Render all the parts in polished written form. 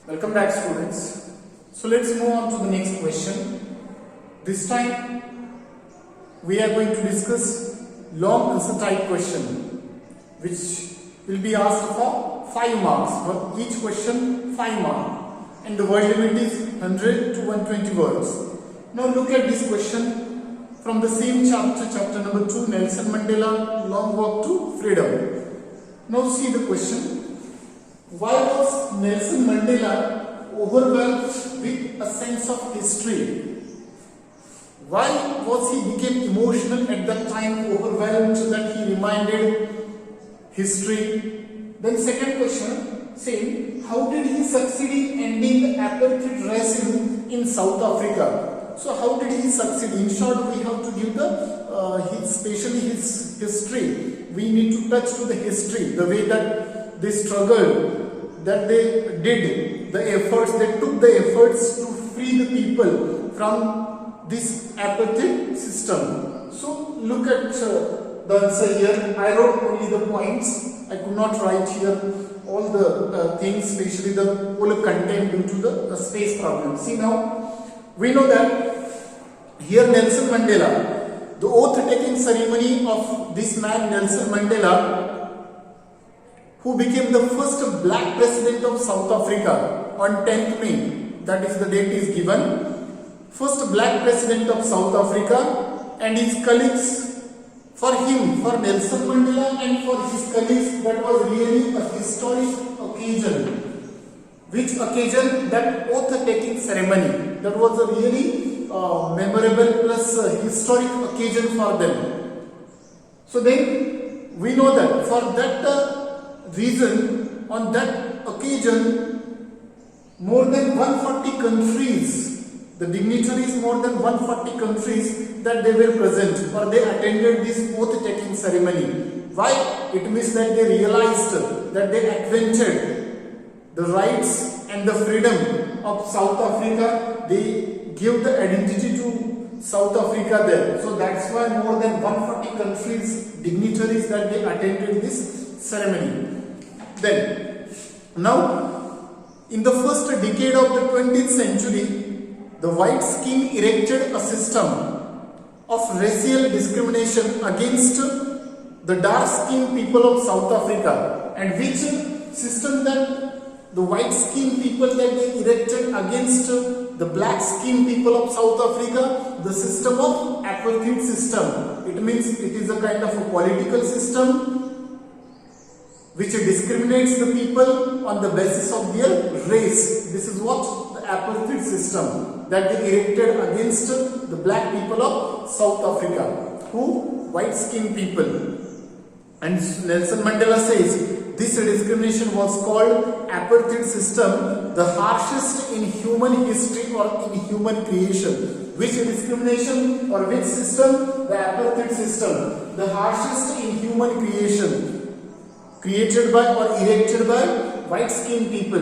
Welcome back, students. So let's move on to the next question. This time we are going to discuss long answer type question, which will be asked for 5 marks. For each question 5 marks, and the word limit is 100 to 120 words. Now look at this question from the same chapter, chapter number 2, Nelson Mandela, Long Walk to Freedom. Now see the question. Why was Nelson Mandela overwhelmed with a sense of history? Why was he became emotional at that time, overwhelmed that he reminded history? Then second question, saying, how did he succeed in ending the apartheid regime in South Africa? So how did he succeed? In short, we have to give especially his history. We need to touch to the history, the way that they struggled, that they did, the efforts, they took the efforts to free the people from this apartheid system. So look at the answer here. I wrote only the points. I could not write here all the things, especially the whole content due to the space problem. See now, we know that here Nelson Mandela, the oath-taking ceremony of this man Nelson Mandela, who became the first black president of South Africa on 10th May, that is the date is given. First black president of South Africa, and his colleagues, for him, for Nelson Mandela and for his colleagues, that was really a historic occasion. Which occasion? That oath-taking ceremony. That was a really memorable plus historic occasion for them. So then we know that for that reason, on that occasion, more than 140 countries, the dignitaries, more than 140 countries that they were present or they attended this oath-taking ceremony. Why? It means that they realized that they acquainted the rights and the freedom of South Africa. They give the identity to South Africa there. So that's why more than 140 countries, dignitaries that they attended this ceremony. Then, now, in the first decade of the 20th century, the white skin erected a system of racial discrimination against the dark-skinned people of South Africa. And which system that the white-skinned people that they erected against the black-skinned people of South Africa? The system of apartheid system. It means it is a kind of a political system which discriminates the people on the basis of their race. This is what the apartheid system that they erected against the black people of South Africa, who white-skinned people. And Nelson Mandela says this discrimination was called apartheid system, the harshest in human history or in human creation. Which discrimination or which system? The apartheid system, the harshest in human creation, created by or erected by white-skinned people,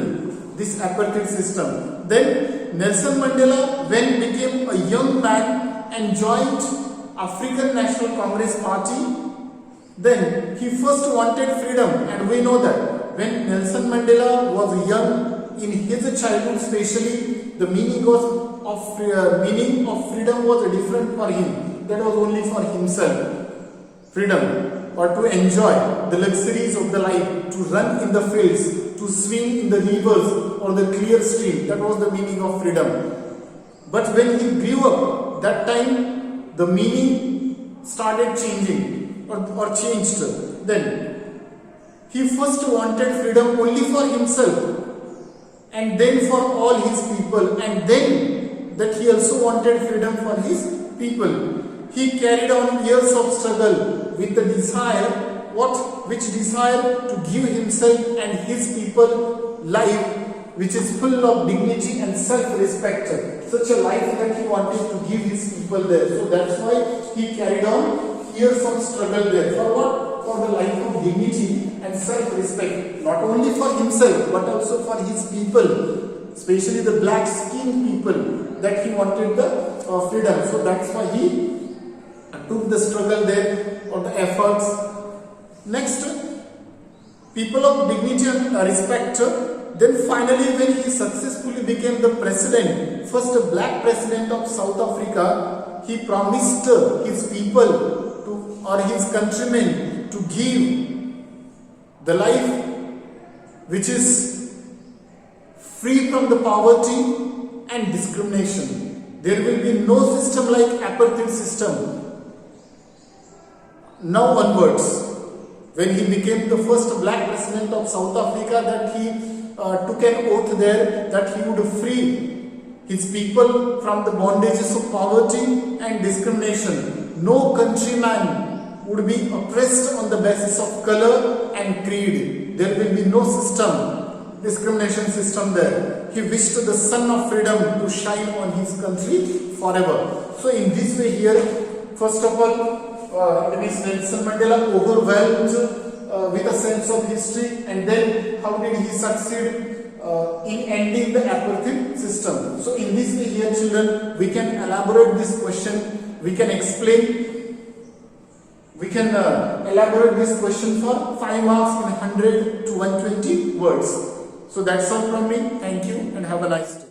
this apartheid system. Then Nelson Mandela, when became a young man and joined African National Congress Party, then he first wanted freedom. And we know that when Nelson Mandela was young, in his childhood especially, the meaning of freedom was different for him. That was only for himself. Freedom, or to enjoy the luxuries of the life, to run in the fields, to swim in the rivers or the clear stream. That was the meaning of freedom. But when he grew up, that time the meaning started changing or changed. Then he first wanted freedom only for himself, and then for all his people, and then that he also wanted freedom for his people. He carried on years of struggle with the desire, which desire to give himself and his people life which is full of dignity and self-respect. Such a life that he wanted to give his people there. So that's why he carried on years of struggle there. For what? For the life of dignity and self-respect. Not only for himself but also for his people, especially the black-skinned people, that he wanted the freedom. So that's why he took the struggle there, or the efforts. Next, people of dignity and respect, Then finally, when he successfully became the president, first black president of South Africa, he promised his people or his countrymen to give the life which is free from the poverty and discrimination. There will be no system like apartheid system. Now onwards, when he became the first black president of South Africa, that he took an oath there that he would free his people from the bondages of poverty and discrimination. No countryman would be oppressed on the basis of color and creed. There will be no system, discrimination system there. He wished the sun of freedom to shine on his country forever. So in this way here, first of all, it means Nelson Mandela overwhelmed with a sense of history, and then how did he succeed in ending the apartheid system. So in this way here, children, we can elaborate this question, we can explain, we can elaborate this question for 5 marks in 100 to 120 words. So that's all from me. Thank you and have a nice day.